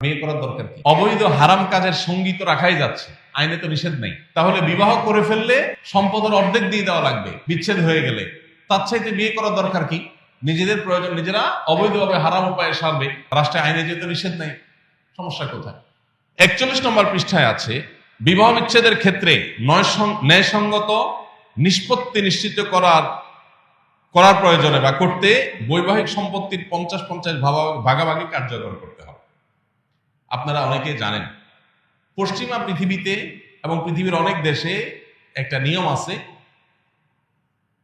বিয়ে করার দরকার কি? অবৈধ হারাম কাজের সঙ্গী তো রাখাই যাচ্ছে, আইনে তো নিষেধ নেই। তাহলে বিবাহ করে ফেললে সম্পদের অর্ধেক দিয়ে দেওয়া লাগবে বিচ্ছেদ হয়ে গেলে, তার চাইতে বিয়ে করার দরকার কি? নিজেদের প্রয়োজন নিজেরা অবৈধভাবে হারাম উপায়ে সারবে, রাষ্ট্রে আইনে যেহেতু নিষেধ নেই, সমস্যা কোথায়? 41 নম্বর পৃষ্ঠায় আছে, বিবাহ বিচ্ছেদের ক্ষেত্রে ন্যায়সঙ্গত নিষ্পত্তি নিশ্চিত করার প্রয়োজনে বা করতে বৈবাহিক সম্পত্তির 50-50 ভাগাভাগি কার্যকর করতে হবে। আপনারা অনেকে জানেন, পশ্চিমা পৃথিবীতে এবং পৃথিবীর অনেক দেশে একটা নিয়ম আছে,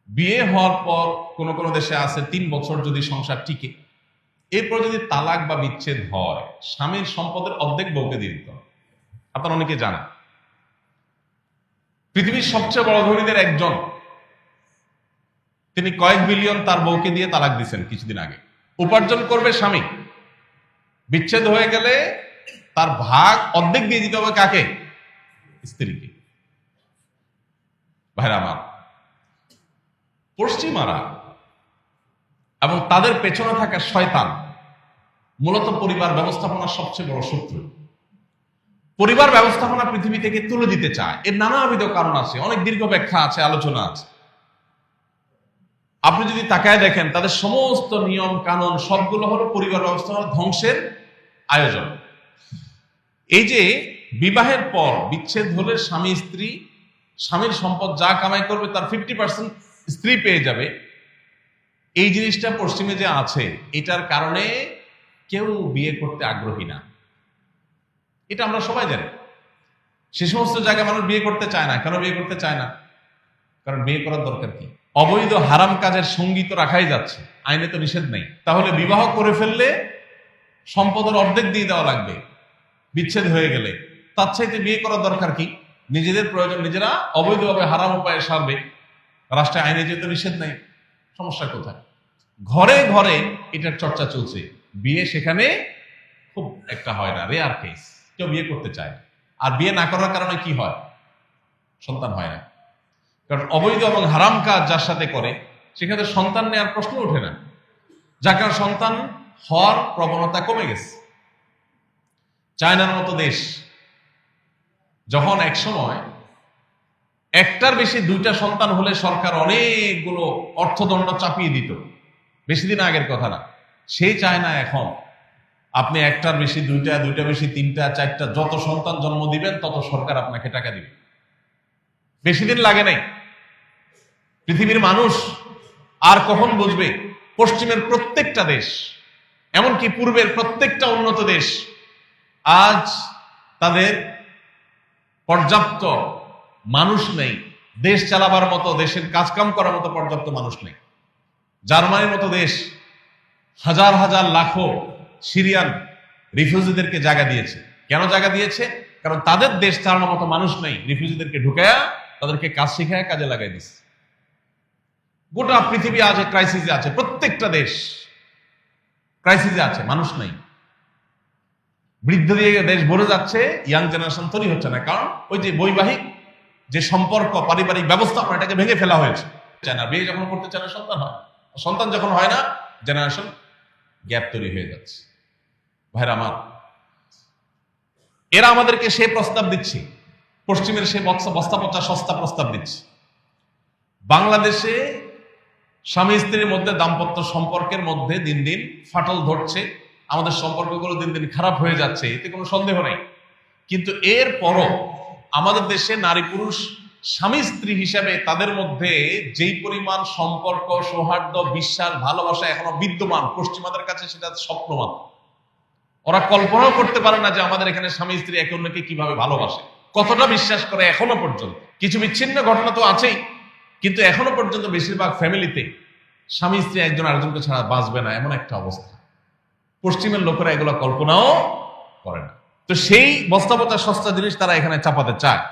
বিয়ে হওয়ার পর কোন কোন দেশে আছে 3 বছর যদি সংসার টিকে, এরপর যদি তালাক বা বিচ্ছেদ হয়, স্বামীর সম্পদের অর্ধেক বউকে দিয়ে দিতে হবে। আপনারা অনেকে জানেন, পৃথিবীর সবচেয়ে বড় ধনীদের একজন, তিনি কয়েক বিলিয়ন তার বউকে দিয়ে তালাক দিচ্ছেন কিছুদিন আগে। উপার্জন করবে স্বামী, বিচ্ছেদ হয়ে গেলে তার ভাগ অর্ধেক দিয়ে দিতে হবে কাকে? স্ত্রীকে। ভাইরা আমার, পশ্চিমারা এবং তাদের পেছনে থাকা শয়তান মূলত পরিবার ব্যবস্থাপনার সবচেয়ে বড় শত্রু। পরিবার ব্যবস্থাপনা পৃথিবী থেকে তুলে দিতে চায়, এর নানাবিধ কারণ আছে, অনেক দীর্ঘ ব্যাখ্যা আছে, আলোচনা আছে। আপনি যদি তাকায় দেখেন, তাদের সমস্ত নিয়ম কানুন সবগুলো হলো পরিবার ব্যবস্থাপনা ধ্বংসের আয়োজন। এই যে বিবাহের পর বিচ্ছেদ হলে স্বামী স্ত্রী, স্বামীর সম্পদ যা কামাই করবে তার 50% স্ত্রী পেয়ে যাবে, এই জিনিসটা পশ্চিমে যে আছে, এটার কারণে কেউ বিয়ে করতে আগ্রহী না। এটা আমরা সবাই জানি। সে সমস্ত জায়গায় মানুষ বিয়ে করতে চায় না। কেন বিয়ে করতে চায় না? কারণ বিয়ে করার দরকার কি? অবৈধ হারাম কাজের সঙ্গী তো রাখাই যাচ্ছে, আইনে তো নিষেধ নেই। তাহলে বিবাহ করে ফেললে সম্পদের অর্ধেক দিয়ে দেওয়া লাগবে বিচ্ছেদ হয়ে গেলে, তার চাইতে বিয়ে করার দরকার কি? নিজেদের প্রয়োজন নিজেরা অবৈধভাবে হারাম উপায়ে সারবে, রাষ্ট্রে আইনে যেহেতু নিষেধ নেই, সমস্যা কোথায়? ঘরে ঘরে এটার চর্চা চলছে, বিয়ে সেখানে খুব একটা হয় না, রেয়ার কেস, কেউ বিয়ে করতে চায় না। আর বিয়ে না করার কারণে কি হয়? সন্তান হয় না। কারণ অবৈধ এবং হারাম কাজ যার সাথে করে, সেখানে সন্তান নেওয়ার প্রশ্ন ওঠে না, যার কারণে সন্তান হওয়ার প্রবণতা কমে গেছে। চায়নার মতো দেশ, যখন এক সময় একটার বেশি 2টা সন্তান হলে সরকার অনেকগুলো অর্থদণ্ড চাপিয়ে দিত, বেশি দিন আগের কথা না, সেই চায়না এখন আপনি একটার বেশি 2টা, 2টা বেশি 3টা, 4টা, যত সন্তান জন্ম দিবেন তত সরকার আপনাকে টাকা দিবে। বেশি দিন লাগে নাই। পৃথিবীর মানুষ আর কখন বুঝবে? পশ্চিমের প্রত্যেকটা দেশ, এমনকি পূর্বের প্রত্যেকটা উন্নত দেশ, আজ তাদের পর্যাপ্ত মানুষ নেই, দেশ চালাবার মতো, দেশের কাজকাম করার মতো পর্যাপ্ত মানুষ নেই। জার্মানির মতো দেশ হাজার হাজার লাখো সিরিয়ান রিফিউজিদেরকে জায়গা দিয়েছে। কেন জায়গা দিয়েছে? কারণ তাদের দেশ চালানোর মতো মানুষ নেই, রিফিউজিদেরকে ঢুকায়া তাদেরকে কাজ শিখায় কাজে লাগাই দিচ্ছে। গোটা পৃথিবী আজ ক্রাইসিসে আছে, প্রত্যেকটা দেশ ক্রাইসিসে আছে, মানুষ নেই। বৃদ্ধ দিয়ে দেশ ভরে যাচ্ছে, ইয়াং জেনারেশন তৈরি হচ্ছে না। কারণ ওই যে বৈবাহিক যে সম্পর্ক, পারিবারিক ব্যবস্থাপনা, এটাকে ভেঙে ফেলা হয়েছে। চায় না, বিয়ে যখন করতে চায় না, সন্তান হয়, সন্তান যখন হয় না, জেনারেশন গ্যাপ তৈরি হয়ে যাচ্ছে। ভাইরা আমার, এরা আমাদেরকে সে প্রস্তাব দিচ্ছে, পশ্চিমের সে বস্তা পচা সস্তা প্রস্তাব দিচ্ছে। বাংলাদেশে স্বামী স্ত্রীর মধ্যে দাম্পত্য সম্পর্কের মধ্যে দিন দিন ফাটল ধরছে, আমাদের সম্পর্কগুলো দিন দিন খারাপ হয়ে যাচ্ছে, এতে কোনো সন্দেহ নেই। কিন্তু এর পরও আমাদের দেশে নারী পুরুষ স্বামী স্ত্রী হিসাবে তাদের মধ্যে যেই পরিমাণ সম্পর্ক, সৌহার্দ্য, বিশ্বাস, ভালোবাসা এখনো বিদ্যমান, পশ্চিমাদের কাছে সেটা স্বপ্নমান। ওরা কল্পনাও করতে পারে না যে আমাদের এখানে স্বামী স্ত্রী একে অন্যকে কিভাবে ভালোবাসে, কতটা বিশ্বাস করে। এখনো পর্যন্ত কিছু বিচ্ছিন্ন ঘটনা তো আছেই, কিন্তু এখনো পর্যন্ত বেশিরভাগ ফ্যামিলিতে স্বামী স্ত্রী একজন আরেকজনকে ছাড়া বাঁচবে না, এমন একটা অবস্থা। পশ্চিমের লোকেরা এগুলো কল্পনাও করে না। তো সেই বস্তাপচা সস্তা জিনিস তারা এখানে চাপাতে চায়।